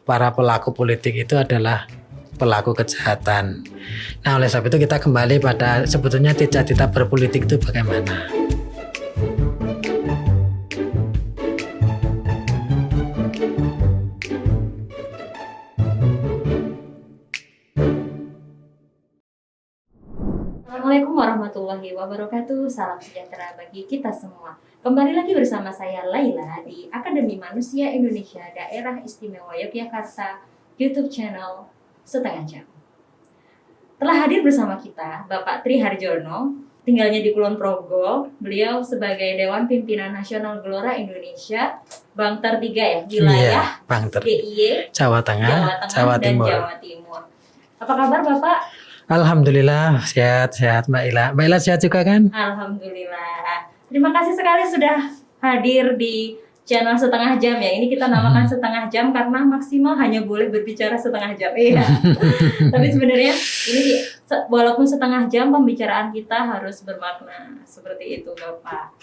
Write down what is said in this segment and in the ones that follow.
para pelaku politik itu adalah pelaku kejahatan. Nah, oleh sebab itu kita kembali pada sebetulnya cita-cita berpolitik itu bagaimana. Assalamualaikum warahmatullahi wabarakatuh. Salam sejahtera bagi kita semua. Kembali lagi bersama saya Laila di Akademi Manusia Indonesia Daerah Istimewa Yogyakarta YouTube channel Setengah Jam. Telah hadir bersama kita Bapak Tri Harjono, tinggalnya di Kulon Progo. Beliau sebagai Dewan Pimpinan Nasional Gelora Indonesia Bangter 3 ya, wilayah Bangter, DIY Jawa Tengah, Jawa dan Timur. Jawa Timur. Apa kabar Bapak? Alhamdulillah sehat Mbak Ila. Mbak Ila sehat juga kan? Alhamdulillah. Terima kasih sekali sudah hadir di channel Setengah Jam ya. Ini kita namakan Setengah Jam karena maksimal hanya boleh berbicara setengah jam. Iya. Tapi sebenarnya ini walaupun setengah jam pembicaraan kita harus bermakna. Seperti itu Bapak.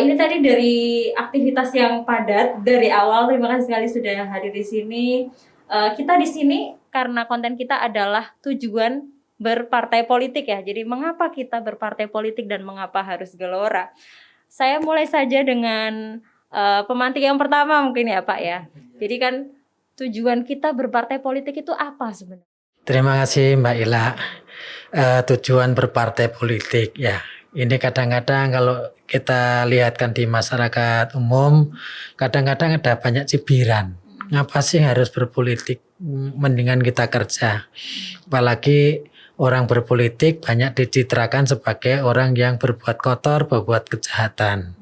Ini tadi dari aktivitas yang padat dari awal. Terima kasih sekali sudah hadir di sini. Kita di sini karena konten kita adalah tujuan berpartai politik ya. Jadi mengapa kita berpartai politik dan mengapa harus Gelora? Saya mulai saja dengan pemantik yang pertama mungkin ya Pak ya. Jadi kan tujuan kita berpartai politik itu apa sebenarnya? Terima kasih Mbak Ila. Tujuan berpartai politik ya. Ini kadang-kadang kalau kita lihatkan di masyarakat umum, kadang-kadang ada banyak cibiran. Ngapa sih harus berpolitik? Mendingan kita kerja. Apalagi orang berpolitik banyak dicitrakan sebagai orang yang berbuat kotor, berbuat kejahatan.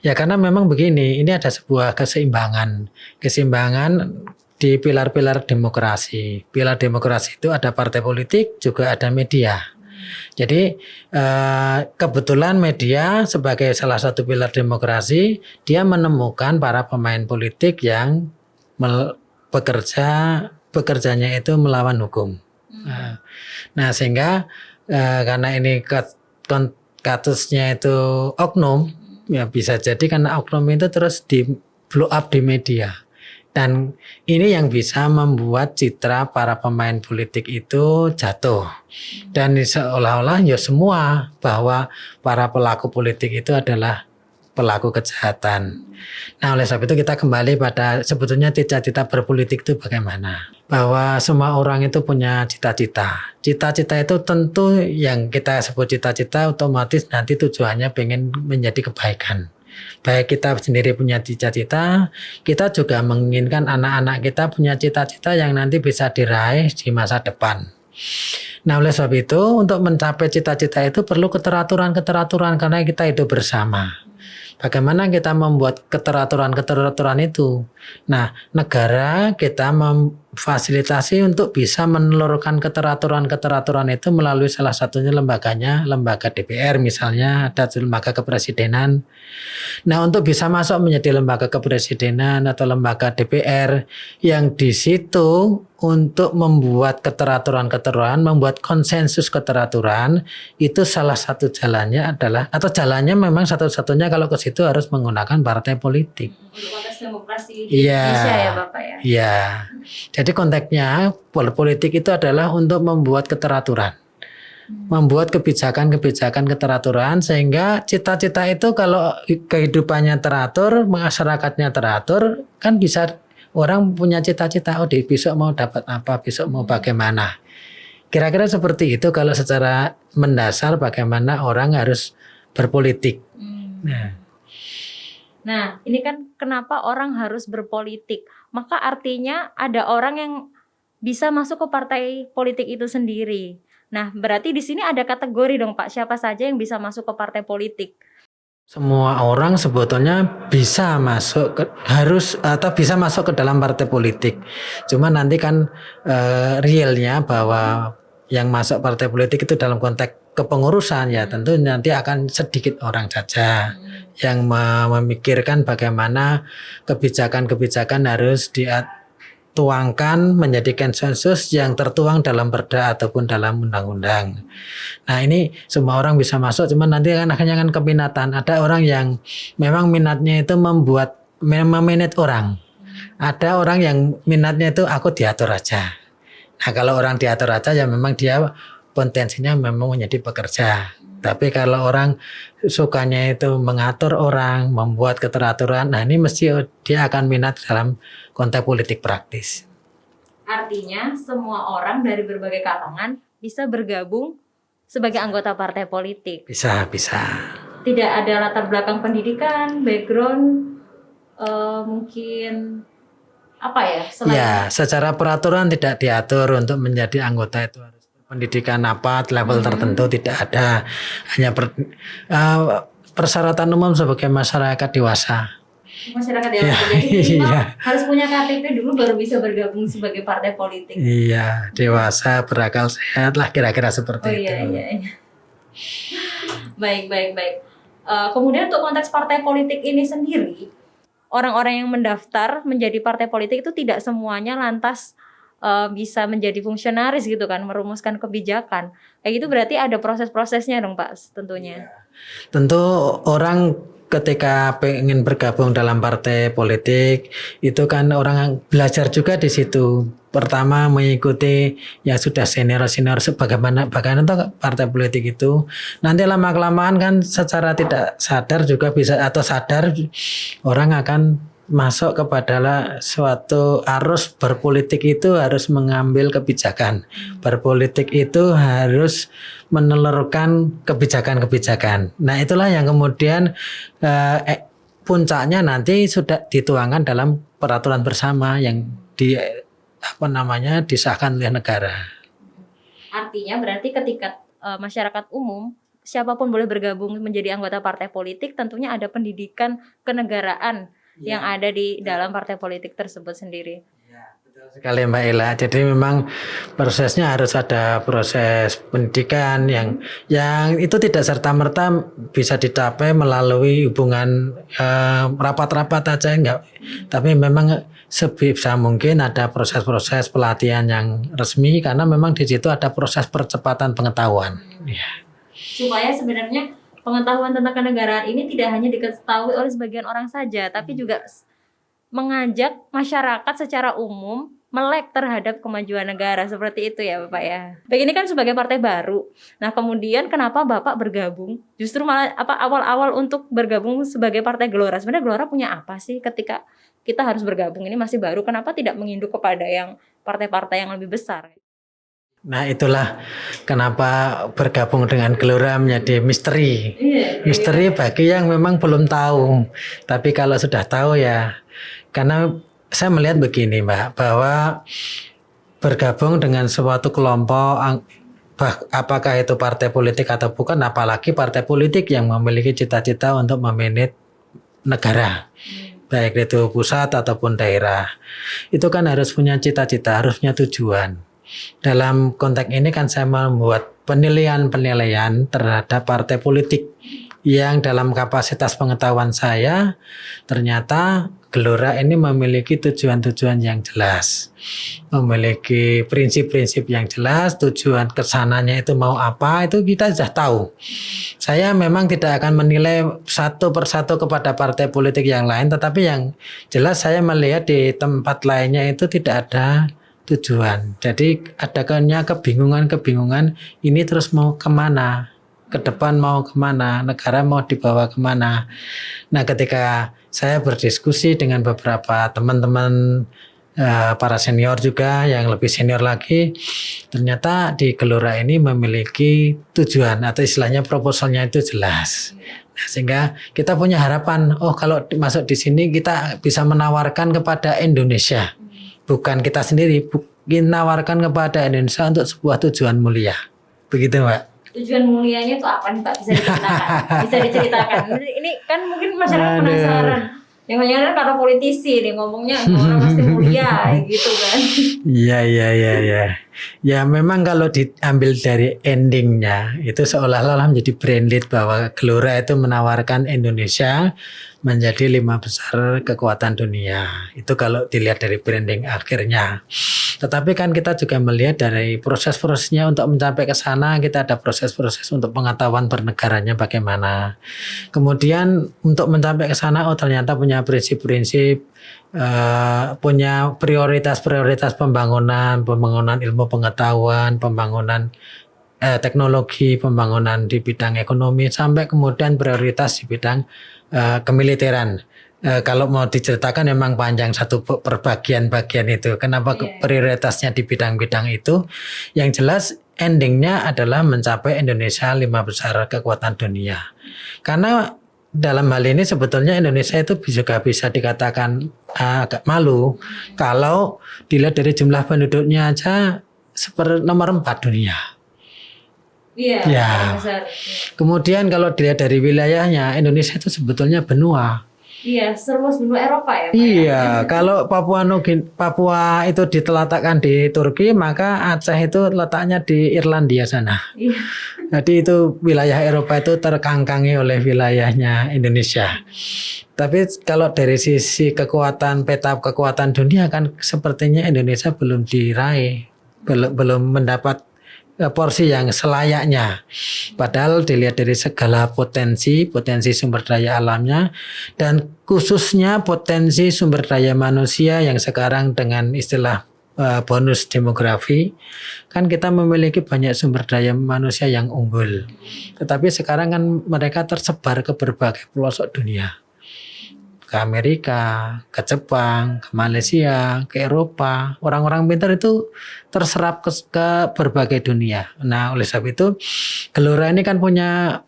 Ya karena memang begini, ini ada sebuah keseimbangan. Keseimbangan di pilar-pilar demokrasi. Pilar demokrasi itu ada partai politik, juga ada media. Jadi kebetulan media sebagai salah satu pilar demokrasi, dia menemukan para pemain politik yang bekerjanya itu melawan hukum. Nah sehingga karena ini kasusnya itu oknum, ya bisa jadi karena oknum itu terus di blow up di media. Dan ini yang bisa membuat citra para pemain politik itu jatuh. Dan seolah-olah ya semua bahwa para pelaku politik itu adalah pelaku kejahatan. Nah oleh sebab itu kita kembali pada sebetulnya cita-cita berpolitik itu bagaimana. Bahwa semua orang itu punya cita-cita. Cita-cita itu tentu yang kita sebut cita-cita otomatis nanti tujuannya pengen menjadi kebaikan. Baik kita sendiri punya cita-cita, kita juga menginginkan anak-anak kita punya cita-cita yang nanti bisa diraih di masa depan. Nah oleh sebab itu untuk mencapai cita-cita itu perlu keteraturan karena kita hidup bersama. Bagaimana kita membuat keteraturan itu? Nah, negara kita memfasilitasi untuk bisa menelurkan keteraturan itu melalui salah satunya lembaga DPR misalnya, ada lembaga kepresidenan. Nah, untuk bisa masuk menjadi lembaga kepresidenan atau lembaga DPR yang di situ untuk membuat keteraturan, membuat konsensus keteraturan, itu salah satu jalannya adalah, atau jalannya memang satu-satunya kalau ke situ harus menggunakan partai politik. Untuk konteks demokrasi di Indonesia ya Bapak ya? Iya. Jadi konteksnya politik itu adalah untuk membuat keteraturan. Membuat kebijakan keteraturan sehingga cita-cita itu kalau kehidupannya teratur, masyarakatnya teratur, kan bisa orang punya cita-cita, besok mau dapat apa, besok mau bagaimana. Kira-kira seperti itu kalau secara mendasar bagaimana orang harus berpolitik. Nah, ini kan kenapa orang harus berpolitik. Maka artinya ada orang yang bisa masuk ke partai politik itu sendiri. Nah, berarti di sini ada kategori dong Pak, siapa saja yang bisa masuk ke partai politik? Semua orang sebetulnya bisa masuk bisa masuk ke dalam partai politik. Cuma nanti kan realnya bahwa yang masuk partai politik itu dalam konteks kepengurusan ya tentu nanti akan sedikit orang saja yang memikirkan bagaimana kebijakan harus tuangkan menjadi konsensus yang tertuang dalam perda ataupun dalam undang-undang. Nah ini semua orang bisa masuk, cuman nanti akhirnya kan keminatan. Ada orang yang memang minatnya itu memanage orang. Ada orang yang minatnya itu aku diatur aja. Nah kalau orang diatur aja ya memang dia potensinya memang menjadi pekerja. Tapi kalau orang sukanya itu mengatur orang, membuat keteraturan, nah ini mesti dia akan minat dalam konteks politik praktis. Artinya semua orang dari berbagai kalangan bisa bergabung sebagai anggota partai politik. Bisa. Tidak ada latar belakang pendidikan, background, mungkin apa ya? Ya, secara peraturan tidak diatur untuk menjadi anggota itu harus pendidikan apa, level tertentu tidak ada. Hanya persyaratan umum sebagai masyarakat dewasa. Masyarakat dewasa. Jadi minimal harus punya KTP dulu baru bisa bergabung sebagai partai politik. Iya, dewasa, berakal sehat lah kira-kira seperti itu. Iya. Baik. Kemudian untuk konteks partai politik ini sendiri, orang-orang yang mendaftar menjadi partai politik itu tidak semuanya lantas bisa menjadi fungsionaris gitu kan, merumuskan kebijakan. Kayak gitu berarti ada proses-prosesnya dong Pak tentunya. Tentu orang ketika pengen bergabung dalam partai politik itu kan orang belajar juga di situ. Pertama mengikuti yang sudah senior bagaimana itu partai politik itu. Nanti lama-kelamaan kan secara tidak sadar juga bisa atau sadar orang akan masuk kepada suatu arus berpolitik itu harus mengambil kebijakan. Berpolitik itu harus menelurkan kebijakan-kebijakan. Nah itulah yang kemudian puncaknya nanti sudah dituangkan dalam peraturan bersama yang disahkan oleh negara. Artinya berarti ketika masyarakat umum siapapun boleh bergabung menjadi anggota partai politik, tentunya ada pendidikan kenegaraan yang ada di dalam partai politik tersebut sendiri. Ya, betul sekali Mbak Ella. Jadi memang prosesnya harus ada proses pendidikan yang itu tidak serta-merta bisa dicapai melalui hubungan rapat-rapat aja enggak. Tapi memang sebisa mungkin ada proses-proses pelatihan yang resmi karena memang di situ ada proses percepatan pengetahuan. Ya. Supaya sebenarnya pengetahuan tentang kenegaraan ini tidak hanya diketahui oleh sebagian orang saja, tapi juga mengajak masyarakat secara umum melek terhadap kemajuan negara, seperti itu ya Bapak ya. Baik, ini kan sebagai partai baru. Nah kemudian kenapa Bapak bergabung? Justru malah awal-awal untuk bergabung sebagai partai Gelora. Sebenarnya Gelora punya apa sih ketika kita harus bergabung? Ini masih baru, kenapa tidak menginduk kepada yang partai-partai yang lebih besar? Nah itulah kenapa bergabung dengan Gelora menjadi misteri. Misteri bagi yang memang belum tahu. Tapi kalau sudah tahu ya, karena saya melihat begini Mbak, bahwa bergabung dengan suatu kelompok, apakah itu partai politik atau bukan, apalagi partai politik yang memiliki cita-cita untuk memanage negara. Baik itu pusat ataupun daerah. Itu kan harus punya cita-cita, harus punya tujuan. Dalam konteks ini kan saya membuat penilaian terhadap partai politik yang dalam kapasitas pengetahuan saya ternyata Gelora ini memiliki tujuan-tujuan yang jelas, memiliki prinsip-prinsip yang jelas, tujuan kesananya itu mau apa itu kita sudah tahu. Saya memang tidak akan menilai satu persatu kepada partai politik yang lain, tetapi yang jelas saya melihat di tempat lainnya itu tidak ada tujuan. Jadi adanya kebingungan ini terus mau kemana, ke depan mau kemana, negara mau dibawa kemana. Nah ketika saya berdiskusi dengan beberapa teman-teman para senior juga yang lebih senior lagi, ternyata di Gelora ini memiliki tujuan atau istilahnya proposalnya itu jelas. Nah, sehingga kita punya harapan, kalau masuk di sini kita bisa menawarkan kepada Indonesia. Bukan kita sendiri, menawarkan kepada Indonesia untuk sebuah tujuan mulia. Begitu Mbak. Tujuan mulianya itu apa nih Pak? Bisa diceritakan. Ini kan mungkin masyarakat penasaran. Yang banyak kata politisi nih ngomongnya orang pasti mulia gitu kan. Iya. Ya memang kalau diambil dari endingnya itu seolah-olah menjadi branded bahwa Gelora itu menawarkan Indonesia menjadi 5 besar kekuatan dunia. Itu kalau dilihat dari branding akhirnya. Tetapi kan kita juga melihat dari proses-prosesnya untuk mencapai ke sana, kita ada proses-proses untuk pengetahuan bernegaranya bagaimana. Kemudian untuk mencapai ke sana, oh ternyata punya prinsip-prinsip, punya prioritas-prioritas pembangunan ilmu pengetahuan, pembangunan teknologi, pembangunan di bidang ekonomi, sampai kemudian prioritas di bidang kemiliteran. Kalau mau diceritakan memang panjang satu perbagian-bagian itu. Kenapa prioritasnya di bidang-bidang itu? Yang jelas endingnya adalah mencapai Indonesia 5 besar kekuatan dunia. Karena dalam hal ini sebetulnya Indonesia itu juga bisa dikatakan agak malu kalau dilihat dari jumlah penduduknya aja nomor 4 dunia. Iya. Ya. Kemudian kalau dilihat dari wilayahnya, Indonesia itu sebetulnya benua. Iya, seluas benua Eropa ya, Pak. Iya, kalau Papua itu diteletakkan di Turki, maka Aceh itu letaknya di Irlandia sana. Iya. Jadi itu wilayah Eropa itu terkangkangi oleh wilayahnya Indonesia. Tapi kalau dari sisi kekuatan, peta kekuatan dunia kan sepertinya Indonesia belum diraih, belum mendapat porsi yang selayaknya. Padahal dilihat dari segala potensi sumber daya alamnya, dan khususnya potensi sumber daya manusia yang sekarang dengan istilah bonus demografi, kan kita memiliki banyak sumber daya manusia yang unggul. Tetapi sekarang kan mereka tersebar ke berbagai pelosok dunia. Ke Amerika, ke Jepang, ke Malaysia, ke Eropa. Orang-orang pintar itu terserap ke berbagai dunia. Nah, oleh sebab itu Gelora ini kan punya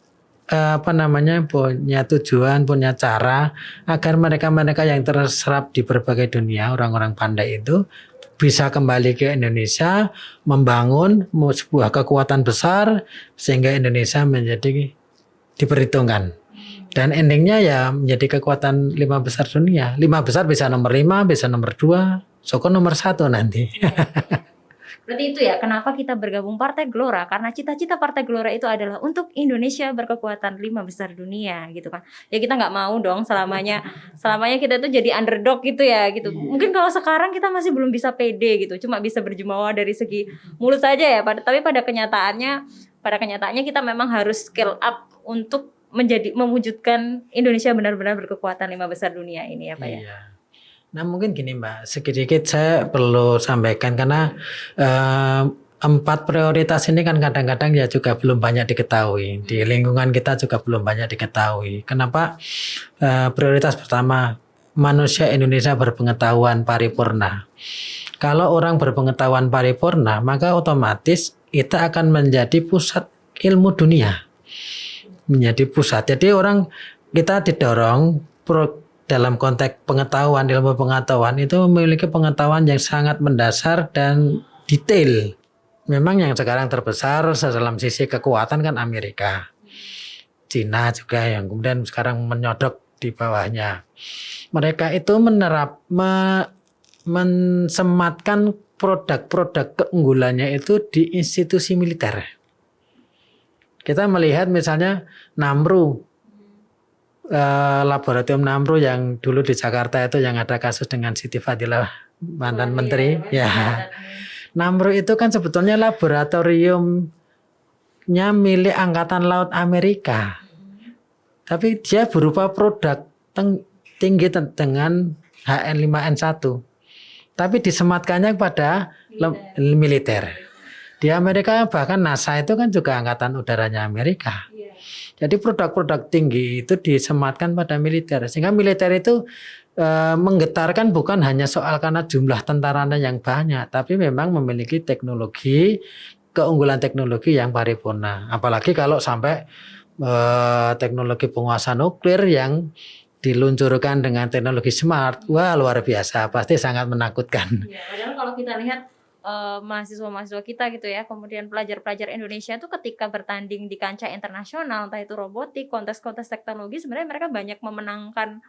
punya tujuan, punya cara agar mereka-mereka yang terserap di berbagai dunia, orang-orang pandai itu bisa kembali ke Indonesia, membangun sebuah kekuatan besar sehingga Indonesia menjadi diperhitungkan. Dan endingnya ya menjadi kekuatan 5 besar dunia. 5 besar bisa nomor 5, bisa nomor 2, Soko nomor 1 nanti. Berarti itu ya kenapa kita bergabung Partai Gelora, karena cita-cita Partai Gelora itu adalah untuk Indonesia berkekuatan 5 besar dunia gitu kan. Ya kita nggak mau dong selamanya kita tuh jadi underdog gitu ya gitu. Mungkin kalau sekarang kita masih belum bisa pede gitu, cuma bisa berjumawa dari segi mulut saja ya. Tapi pada kenyataannya kita memang harus scale up untuk mewujudkan Indonesia benar-benar berkekuatan 5 besar dunia ini ya Pak ya. Iya. Nah mungkin gini Mbak, sedikit saya perlu sampaikan karena 4 prioritas ini kan kadang-kadang ya juga belum banyak diketahui. Di lingkungan kita juga belum banyak diketahui. Kenapa? Prioritas pertama, manusia Indonesia berpengetahuan paripurna. Kalau orang berpengetahuan paripurna, maka otomatis kita akan menjadi pusat ilmu dunia. Menjadi pusat. Jadi kita didorong dalam konteks pengetahuan, ilmu pengetahuan itu memiliki pengetahuan yang sangat mendasar dan detail. Memang yang sekarang terbesar dalam sisi kekuatan kan Amerika. Cina juga yang kemudian sekarang menyodok di bawahnya. Mereka itu mensematkan produk-produk keunggulannya itu di institusi militer. Kita melihat misalnya Namru, laboratorium Namru yang dulu di Jakarta itu yang ada kasus dengan Siti Fadilah mantan menteri, ya. Namru itu kan sebetulnya laboratoriumnya milik Angkatan Laut Amerika, tapi dia berupa produk tinggi dengan HN5N1, tapi disematkannya kepada militer. Di Amerika bahkan NASA itu kan juga angkatan udaranya Amerika. Jadi produk-produk tinggi itu disematkan pada militer. Sehingga militer itu menggetarkan bukan hanya soal karena jumlah tentaranya yang banyak, tapi memang memiliki keunggulan teknologi yang paripurna. Apalagi kalau sampai teknologi penguasa nuklir yang diluncurkan dengan teknologi smart, wah luar biasa, pasti sangat menakutkan. Ya, padahal kalau kita lihat mahasiswa-mahasiswa kita gitu ya, kemudian pelajar-pelajar Indonesia itu ketika bertanding di kancah internasional, entah itu robotik, kontes-kontes teknologi, sebenarnya mereka banyak memenangkan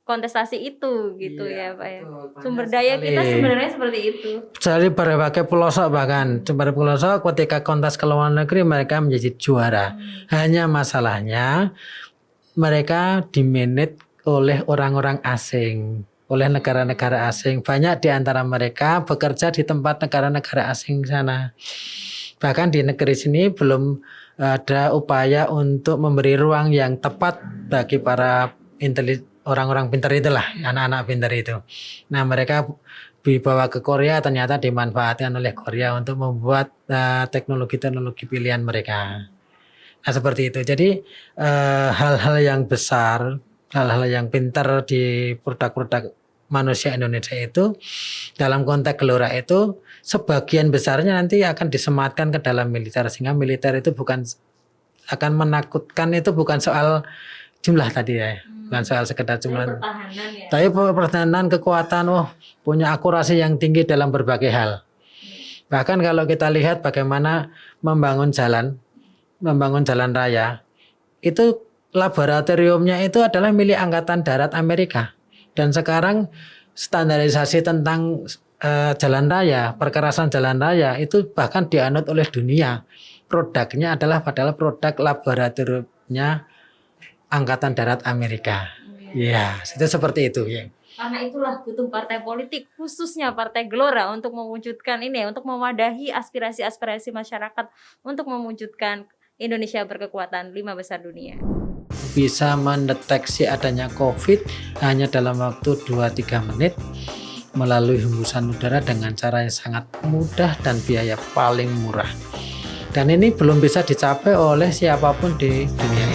kontestasi itu gitu ya Pak ya. Sumber daya kita sebenarnya seperti itu. Dari berbagai pelosok bahkan ketika kontes ke luar negeri mereka menjadi juara. Hanya masalahnya mereka dimanage oleh orang-orang asing, oleh negara-negara asing. Banyak di antara mereka bekerja di tempat negara-negara asing sana. Bahkan di negeri sini belum ada upaya untuk memberi ruang yang tepat bagi para orang-orang pintar itulah, anak-anak pintar itu. Nah, mereka dibawa ke Korea, ternyata dimanfaatkan oleh Korea untuk membuat teknologi-teknologi pilihan mereka. Nah, seperti itu. Jadi hal-hal yang besar, hal-hal yang pintar di produk-produk manusia Indonesia itu dalam konteks Gelora itu sebagian besarnya nanti akan disematkan ke dalam militer, sehingga militer itu bukan akan menakutkan, itu bukan soal jumlah tadi ya, bukan soal sekedar jumlah, pertahanan ya. tapi pertahanan, kekuatan, punya akurasi yang tinggi dalam berbagai hal. Bahkan kalau kita lihat bagaimana membangun jalan raya, itu laboratoriumnya itu adalah milik Angkatan Darat Amerika. Dan sekarang standarisasi tentang jalan raya, perkerasan jalan raya itu bahkan dianut oleh dunia. Produknya adalah padahal produk laboratoriumnya Angkatan Darat Amerika. Ya, itu seperti itu ya. Karena itulah butuh partai politik, khususnya Partai Gelora, untuk mewujudkan ini, untuk memadahi aspirasi-aspirasi masyarakat, untuk mewujudkan Indonesia berkekuatan 5 besar dunia. Bisa mendeteksi adanya COVID hanya dalam waktu 2-3 menit melalui hembusan udara dengan cara yang sangat mudah dan biaya paling murah. Dan ini belum bisa dicapai oleh siapapun di dunia